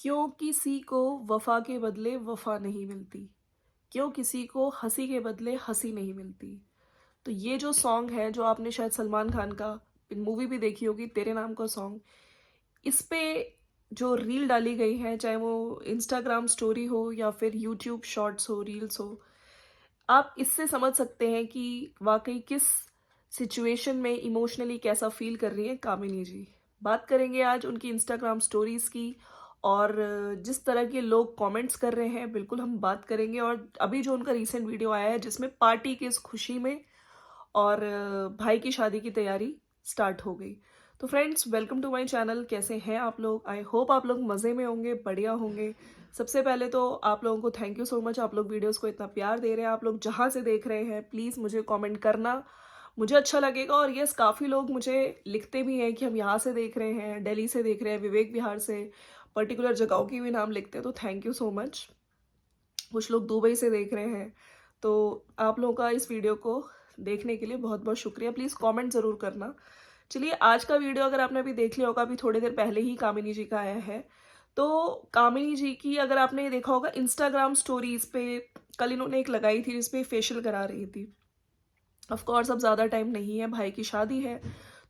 क्यों किसी को वफा के बदले वफा नहीं मिलती। क्यों किसी को हंसी के बदले हंसी नहीं मिलती। तो ये जो सॉन्ग है, जो आपने शायद सलमान खान का मूवी भी देखी होगी, तेरे नाम का सॉन्ग, इस पे जो रील डाली गई है, चाहे वो इंस्टाग्राम स्टोरी हो या फिर यूट्यूब शॉर्ट्स हो, रील्स हो, आप इससे समझ सकते हैं कि वाकई किस सिचुएशन में इमोशनली कैसा फील कर रही हैं कामिनी जी। बात करेंगे आज उनकी इंस्टाग्राम स्टोरीज की, और जिस तरह के लोग कमेंट्स कर रहे हैं बिल्कुल हम बात करेंगे। और अभी जो उनका रीसेंट वीडियो आया है जिसमें पार्टी की इस खुशी में और भाई की शादी की तैयारी स्टार्ट हो गई। तो friends, welcome to my channel. कैसे हैं आप लोग? आई होप आप लोग मज़े में होंगे, बढ़िया होंगे। सबसे पहले तो आप लोगों को थैंक यू सो मच, आप लोग वीडियोस को इतना प्यार दे रहे हैं। आप लोग जहाँ से देख रहे हैं प्लीज़ मुझे कमेंट करना, मुझे अच्छा लगेगा। और यस, काफ़ी लोग मुझे लिखते भी हैं कि हम यहाँ से देख रहे हैं, दिल्ली से देख रहे हैं, विवेक विहार से, पर्टिकुलर जगहों की भी नाम लिखते हैं, तो थैंक यू सो मच। कुछ लोग दुबई से देख रहे हैं, तो आप लोगों का इस वीडियो को देखने के लिए बहुत बहुत शुक्रिया। प्लीज़ कमेंट ज़रूर करना। चलिए, आज का वीडियो अगर आपने अभी देख लिया होगा, अभी थोड़ी देर पहले ही कामिनी जी का आया है। तो कामिनी जी की अगर आपने ये देखा होगा इंस्टाग्राम स्टोरीज पे, कल इन्होंने एक लगाई थी जिसपे फेशियल करा रही थी। ऑफ कोर्स अब ज़्यादा टाइम नहीं है, भाई की शादी है,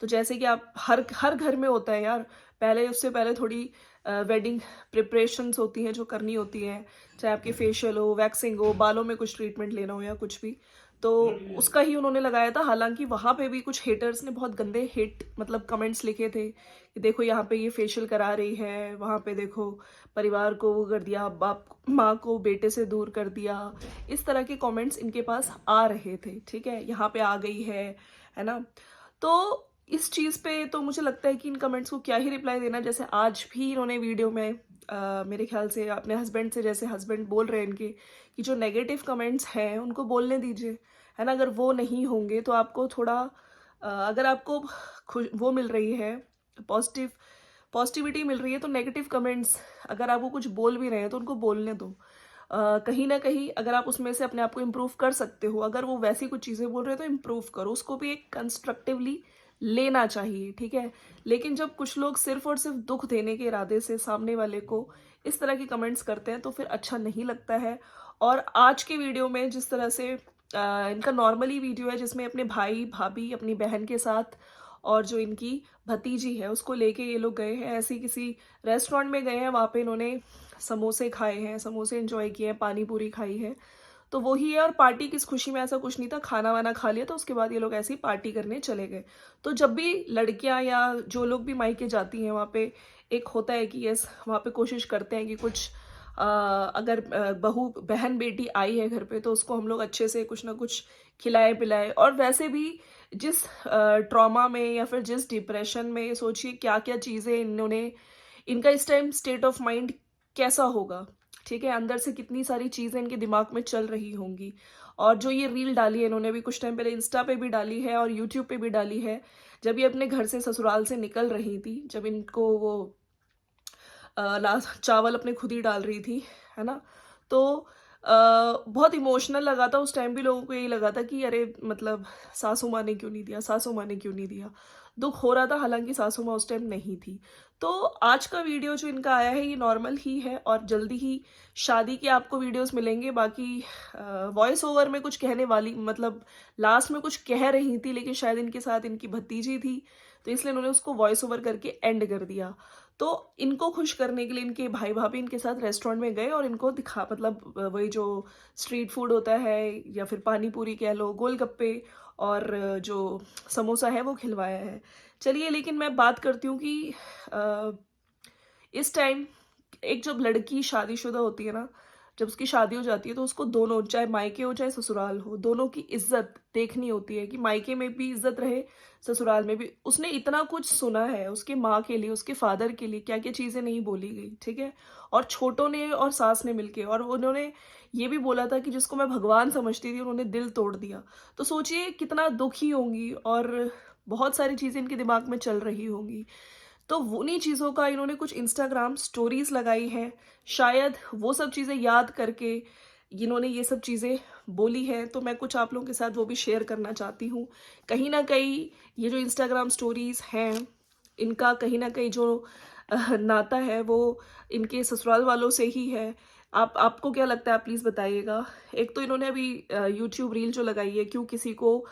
तो जैसे कि आप हर हर घर में होता है यार, पहले उससे पहले थोड़ी वेडिंग प्रिपरेशंस होती हैं जो करनी होती हैं, चाहे आपके फेशियल हो, वैक्सिंग हो, बालों में कुछ ट्रीटमेंट लेना हो या कुछ भी। तो उसका ही उन्होंने लगाया था। हालांकि वहाँ पे भी कुछ हेटर्स ने बहुत गंदे हेट मतलब कमेंट्स लिखे थे कि देखो यहाँ पे ये फेशियल करा रही है, वहाँ पे देखो परिवार को वो कर दिया, बाप माँ को बेटे से दूर कर दिया। इस तरह के कमेंट्स इनके पास आ रहे थे, ठीक है, यहाँ पे आ गई है ना। तो इस चीज़ पे तो मुझे लगता है कि इन कमेंट्स को क्या ही रिप्लाई देना। जैसे आज भी इन्होंने वीडियो में मेरे ख्याल से अपने हस्बैंड से, जैसे हस्बैंड बोल रहे हैं इनके कि जो नेगेटिव कमेंट्स हैं उनको बोलने दीजिए, है ना। अगर वो नहीं होंगे तो आपको थोड़ा अगर आपको वो मिल रही है, पॉजिटिविटी मिल रही है, तो नेगेटिव कमेंट्स अगर आप वो कुछ बोल भी रहे हैं तो उनको बोलने दो। कहीं ना कहीं अगर आप उसमें से अपने आप को इम्प्रूव कर सकते हो, अगर वो वैसी कुछ चीज़ें बोल रहे हैं तो इम्प्रूव करो, उसको भी एक कंस्ट्रक्टिवली लेना चाहिए, ठीक है। लेकिन जब कुछ लोग सिर्फ और सिर्फ दुख देने के इरादे से सामने वाले को इस तरह के कमेंट्स करते हैं तो फिर अच्छा नहीं लगता है। और आज के वीडियो में जिस तरह से इनका नॉर्मली वीडियो है जिसमें अपने भाई भाभी, अपनी बहन के साथ और जो इनकी भतीजी है उसको लेके ये लोग गए हैं, ऐसे ही किसी रेस्टोरेंट में गए हैं, वहाँ पे इन्होंने समोसे खाए हैं, समोसे एंजॉय किए हैं, पानी पूरी खाई है, तो वही है। और पार्टी किस खुशी में, ऐसा कुछ नहीं था, खाना वाना खा लिया तो उसके बाद ये लोग ऐसे ही पार्टी करने चले गए। तो जब भी लड़कियां या जो लोग भी मायके जाती हैं वहाँ पे एक होता है कि यस, वहाँ पे कोशिश करते हैं कि कुछ अगर बहू बहन बेटी आई है घर पे तो उसको हम लोग अच्छे से कुछ ना कुछ खिलाए पिलाए। और वैसे भी जिस ट्रॉमा में या फिर जिस डिप्रेशन में, सोचिए क्या क्या चीज़ें इन्होंने, इनका इस टाइम स्टेट ऑफ माइंड कैसा होगा, ठीक है, अंदर से कितनी सारी चीज़ें इनके दिमाग में चल रही होंगी। और जो ये रील डाली है इन्होंने अभी कुछ टाइम पहले, इंस्टा पे भी डाली है और यूट्यूब पे भी डाली है, जब ये अपने घर से ससुराल से निकल रही थी, जब इनको वो चावल अपने खुद ही डाल रही थी, है ना। तो बहुत इमोशनल लगा था उस टाइम भी, लोगों को यही लगा था कि अरे मतलब सासू माँ ने क्यों नहीं दिया, सासू माँ ने क्यों नहीं दिया, दुख हो रहा था। हालांकि सासू माँ उस टाइम नहीं थी। तो आज का वीडियो जो इनका आया है ये नॉर्मल ही है, और जल्दी ही शादी के आपको वीडियोस मिलेंगे। बाकी वॉइस ओवर में कुछ कहने वाली, मतलब लास्ट में कुछ कह रही थी, लेकिन शायद इनके साथ इनकी भतीजी थी तो इसलिए उन्होंने उसको वॉइस ओवर करके एंड कर दिया। तो इनको खुश करने के लिए इनके भाई भाभी इनके साथ रेस्टोरेंट में गए और इनको दिखा, मतलब वही जो स्ट्रीट फूड होता है या फिर पानी पूरी कह लो, गोलगप्पे और जो समोसा है वो खिलवाया है। चलिए, लेकिन मैं बात करती हूँ कि अ, इस टाइम एक जब लड़की शादीशुदा होती है ना, जब उसकी शादी हो जाती है तो उसको दोनों, चाहे मायके हो चाहे ससुराल हो, दोनों की इज्जत देखनी होती है कि मायके में भी इज्जत रहे, ससुराल में भी। उसने इतना कुछ सुना है उसके माँ के लिए, उसके फादर के लिए, क्या क्या चीज़ें नहीं बोली गई, ठीक है। और छोटों ने और सास ने मिलके, और उन्होंने ये भी बोला था कि जिसको मैं भगवान समझती थी उन्होंने दिल तोड़ दिया। तो सोचिए कितना दुखी होंगी और बहुत सारी चीज़ें इनके दिमाग में चल रही होंगी। तो उन्हीं चीज़ों का इन्होंने कुछ इंस्टाग्राम स्टोरीज लगाई हैं, शायद वो सब चीज़ें याद करके इन्होंने ये सब चीज़ें बोली है। तो मैं कुछ आप लोगों के साथ वो भी शेयर करना चाहती हूँ। कहीं ना कहीं ये जो इंस्टाग्राम स्टोरीज हैं, इनका कहीं ना कहीं जो नाता है वो इनके ससुराल वालों से ही है। आपको क्या लगता है, आप प्लीज़ बताइएगा। एक तो इन्होंने अभी यूट्यूब रील जो लगाई है, क्यों किसी को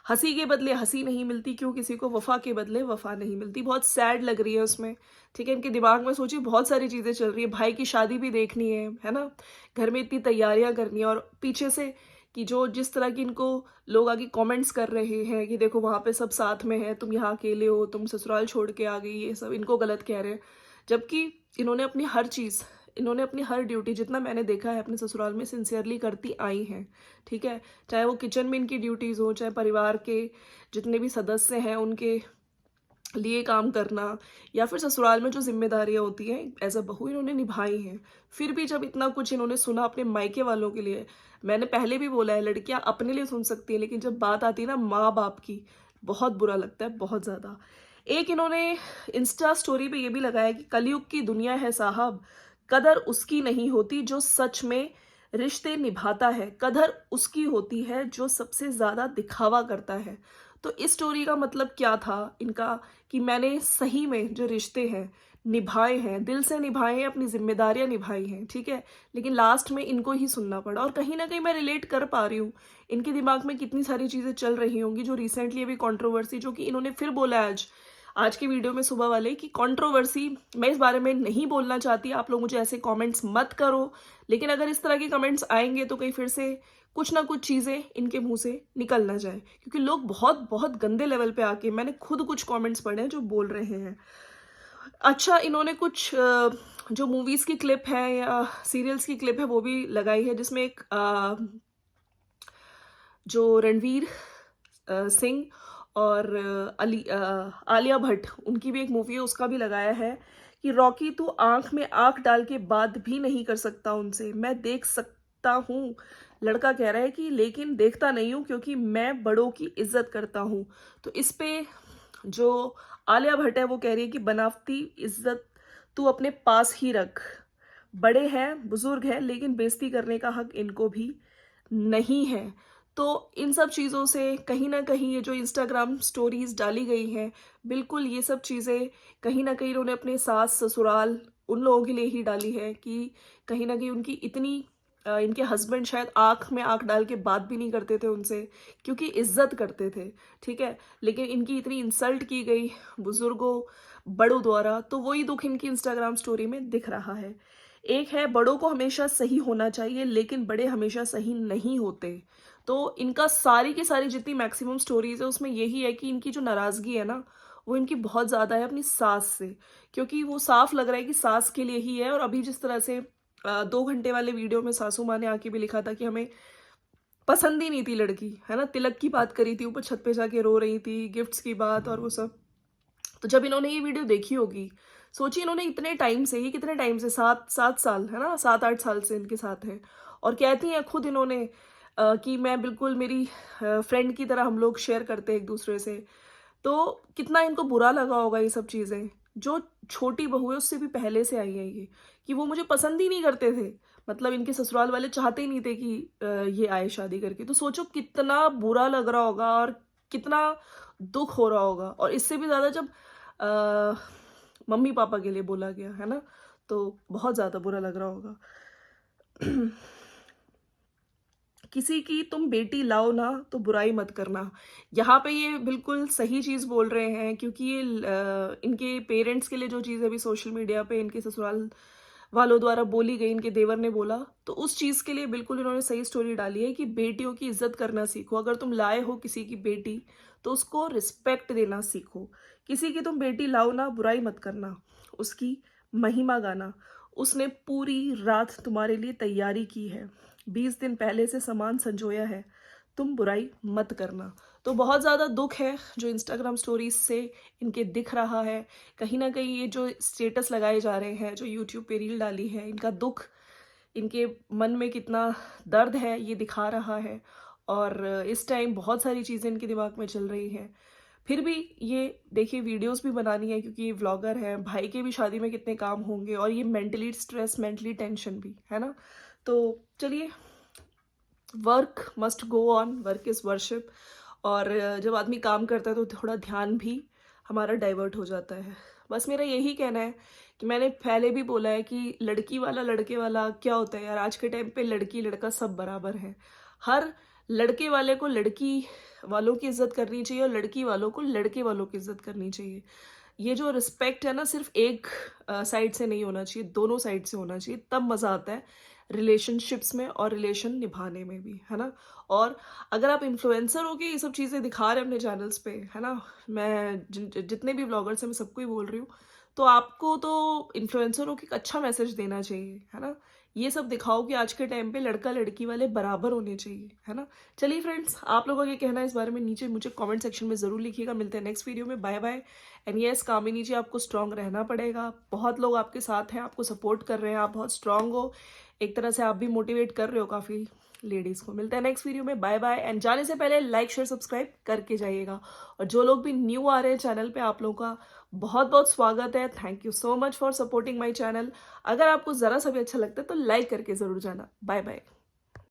हँसी के बदले हँसी नहीं मिलती, क्यों किसी को वफ़ा के बदले वफ़ा नहीं मिलती, बहुत सैड लग रही है उसमें। ठीक है, इनके दिमाग में सोचिए बहुत सारी चीज़ें चल रही है, भाई की शादी भी देखनी है ना? घर में इतनी तैयारियाँ करनी है, और पीछे से कि जो जिस तरह की इनको लोग आगे कमेंट्स कर रहे हैं कि देखो वहाँ पे सब साथ में हैं, तुम यहाँ अकेले हो, तुम ससुराल छोड़ के आ गई, ये सब इनको गलत कह रहे हैं। जबकि इन्होंने अपनी हर चीज़, इन्होंने अपनी हर ड्यूटी, जितना मैंने देखा है अपने ससुराल में, सिंसियरली करती आई हैं। ठीक है, चाहे वो किचन में इनकी ड्यूटीज़ हो, चाहे परिवार के जितने भी सदस्य हैं उनके लिए काम करना, या फिर ससुराल में जो ज़िम्मेदारियाँ होती हैं एज़ अ बहू, इन्होंने निभाई हैं। फिर भी जब इतना कुछ इन्होंने सुना अपने मायके वालों के लिए, मैंने पहले भी बोला है लड़कियाँ अपने लिए सुन सकती हैं, लेकिन जब बात आती है ना माँ-बाप की, बहुत बुरा लगता है, बहुत ज़्यादा। एक इन्होंने इंस्टा स्टोरी पे ये भी लगाया कि कलयुग की दुनिया है साहब, कदर उसकी नहीं होती जो सच में रिश्ते निभाता है, कदर उसकी होती है जो सबसे ज़्यादा दिखावा करता है। तो इस स्टोरी का मतलब क्या था इनका, कि मैंने सही में जो रिश्ते हैं निभाए हैं, दिल से निभाए हैं, अपनी ज़िम्मेदारियाँ निभाई हैं, ठीक है? लेकिन लास्ट में इनको ही सुनना पड़ा, और कहीं न कहीं मैं रिलेट कर पा रही हूँ। इनके दिमाग में कितनी सारी चीज़ें चल रही होंगी, जो रिसेंटली अभी कंट्रोवर्सी, जो कि इन्होंने फिर बोला है आज की वीडियो में सुबह वाले, कि कंट्रोवर्सी, मैं इस बारे में नहीं बोलना चाहती, आप लोग मुझे ऐसे कमेंट्स मत करो। लेकिन अगर इस तरह के कमेंट्स आएँगे तो कहीं फिर से कुछ ना कुछ चीज़ें इनके मुँह से निकल ना जाए, क्योंकि लोग बहुत बहुत गंदे लेवल पे आके, मैंने खुद कुछ कमेंट्स पढ़े हैं जो बोल रहे हैं। अच्छा, इन्होंने कुछ जो मूवीज़ की क्लिप है या सीरियल्स की क्लिप है वो भी लगाई है, जिसमें एक जो रणवीर सिंह और आलिया भट्ट, उनकी भी एक मूवी है, उसका भी लगाया है कि रॉकी तू आँख में आँख डाल के बात भी नहीं कर सकता उनसे, मैं देख सकता हूँ। लड़का कह रहा है कि लेकिन देखता नहीं हूँ क्योंकि मैं बड़ों की इज़्ज़त करता हूँ। तो इस पे जो आलिया भट्ट है वो कह रही है कि बनावटी इज़्ज़त तू अपने पास ही रख। बड़े हैं, बुज़ुर्ग हैं, लेकिन बेइज़्ज़ती करने का हक इनको भी नहीं है। तो इन सब चीज़ों से कहीं न कहीं ये जो इंस्टाग्राम स्टोरीज़ डाली गई हैं, बिल्कुल ये सब चीज़ें कहीं न कहीं उन्होंने अपने सास-ससुराल उन लोगों के लिए ही डाली है, कि कहीं न कहीं उनकी इतनी इनके हस्बैंड शायद आँख में आँख डाल के बात भी नहीं करते थे उनसे, क्योंकि इज़्ज़त करते थे, ठीक है? लेकिन इनकी इतनी इंसल्ट की गई बुज़ुर्गों, बड़ों द्वारा, तो वही दुःख इनकी इंस्टाग्राम स्टोरी में दिख रहा है। एक है, बड़ों को हमेशा सही होना चाहिए, लेकिन बड़े हमेशा सही नहीं होते। तो इनका सारी की सारी जितनी मैक्सिमम स्टोरीज़ है उसमें यही है कि इनकी जो नाराज़गी है ना, वो इनकी बहुत ज़्यादा है अपनी सास से। क्योंकि वो साफ लग रहा है कि सास के लिए ही है, और अभी जिस तरह से 2 घंटे वाले वीडियो में सासू माँ ने आके भी लिखा था कि हमें पसंद ही नहीं थी लड़की, है ना? तिलक की बात करी थी, ऊपर छत पे जाके रो रही थी, गिफ्ट्स की बात और वो सब। तो जब इन्होंने ये वीडियो देखी होगी, सोचिए इन्होंने इतने टाइम से, ये कितने टाइम से, 7 साल, है ना? 7-8 साल से इनके साथ हैं, और कहती हैं खुद इन्होंने कि मैं बिल्कुल, मेरी फ्रेंड की तरह हम लोग शेयर करते हैं एक-दूसरे से। तो कितना इनको बुरा लगा होगा ये सब चीज़ें। जो छोटी बहू है उससे भी पहले से आई है ये, कि वो मुझे पसंद ही नहीं करते थे। मतलब इनके ससुराल वाले चाहते ही नहीं थे कि ये आए शादी करके। तो सोचो कितना बुरा लग रहा होगा, और कितना दुःख हो रहा होगा, और इससे भी ज़्यादा जब अ, मम्मी-पापा के लिए बोला गया, है ना? तो बहुत ज़्यादा बुरा लग रहा होगा। किसी की तुम बेटी लाओ ना तो बुराई मत करना। यहाँ पे ये बिल्कुल सही चीज़ बोल रहे हैं, क्योंकि ये इनके पेरेंट्स के लिए जो चीज़ अभी सोशल मीडिया पे इनके ससुराल वालों द्वारा बोली गई, इनके देवर ने बोला, तो उस चीज़ के लिए बिल्कुल इन्होंने सही स्टोरी डाली है कि बेटियों की इज़्ज़त करना सीखो। अगर तुम लाए हो किसी की बेटी, तो उसको रिस्पेक्ट देना सीखो। किसी की तुम बेटी लाओ ना, बुराई मत करना, उसकी महिमा गाना। उसने पूरी रात तुम्हारे लिए तैयारी की है। 20 दिन पहले से सामान संजोया है, तुम बुराई मत करना। तो बहुत ज़्यादा दुःख है जो इंस्टाग्राम स्टोरीज़ से इनके दिख रहा है। कहीं न कहीं ये जो स्टेटस लगाए जा रहे हैं, जो यूट्यूब पे रील डाली है, इनका दुःख, इनके मन में कितना दर्द है ये दिखा रहा है, और इस टाइम बहुत सारी चीज़ें इनके दिमाग में चल रही हैं। फिर भी ये देखिए वीडियोज़ भी बनानी है, क्योंकि ये व्लॉगर हैं, भाई के भी शादी में कितने काम होंगे, और ये मेंटली स्ट्रेस, मेंटली टेंशन भी, है ना? तो चलिए, work must go on, work is worship, और जब आदमी काम करता है तो थोड़ा ध्यान भी हमारा डाइवर्ट हो जाता है। बस मेरा यही कहना है कि मैंने पहले भी बोला है कि लड़की वाला लड़के वाला क्या होता है यार, आज के टाइम पे लड़की लड़का सब बराबर है। हर लड़के वाले को लड़की वालों की इज्जत करनी चाहिए और लड़की वालों को लड़के वालों की इज्जत करनी चाहिए। ये जो रिस्पेक्ट है ना, सिर्फ एक साइड से नहीं होना चाहिए, दोनों साइड से होना चाहिए, तब मज़ा आता है रिलेशनशिप्स में और रिलेशन निभाने में भी, है ना। और अगर आप इन्फ्लुएंसर हो के ये सब चीज़ें दिखा रहे हैं अपने चैनल्स पे, है ना, मैं जितने भी ब्लॉगर्स हैं मैं सबको ही बोल रही हूँ, तो आपको तो इन्फ्लुएंसर हो के एक अच्छा मैसेज देना चाहिए, है ना। ये सब दिखाओ कि आज के टाइम पे लड़का लड़की वाले बराबर होने चाहिए, है ना। चलिए फ्रेंड्स, आप लोगों का क्या कहना है इस बारे में नीचे मुझे कमेंट सेक्शन में ज़रूर लिखिएगा। मिलते हैं नेक्स्ट वीडियो में। Bye bye. And yes Kamini ji, आपको स्ट्रांग रहना पड़ेगा। बहुत लोग आपके साथ हैं, आपको सपोर्ट कर रहे हैं, आप बहुत स्ट्रांग हो। एक तरह से आप भी मोटिवेट कर रहे हो काफ़ी लेडीज़ को। मिलते हैं नेक्स्ट वीडियो में। Bye bye. एंड जाने से पहले लाइक शेयर सब्सक्राइब करके जाइएगा। और जो लोग भी न्यू आ रहे हैं चैनल पे, आप लोगों का बहुत बहुत स्वागत है। Thank you so much for supporting my channel. अगर आपको ज़रा सा भी अच्छा लगता है तो लाइक करके ज़रूर जाना। Bye bye.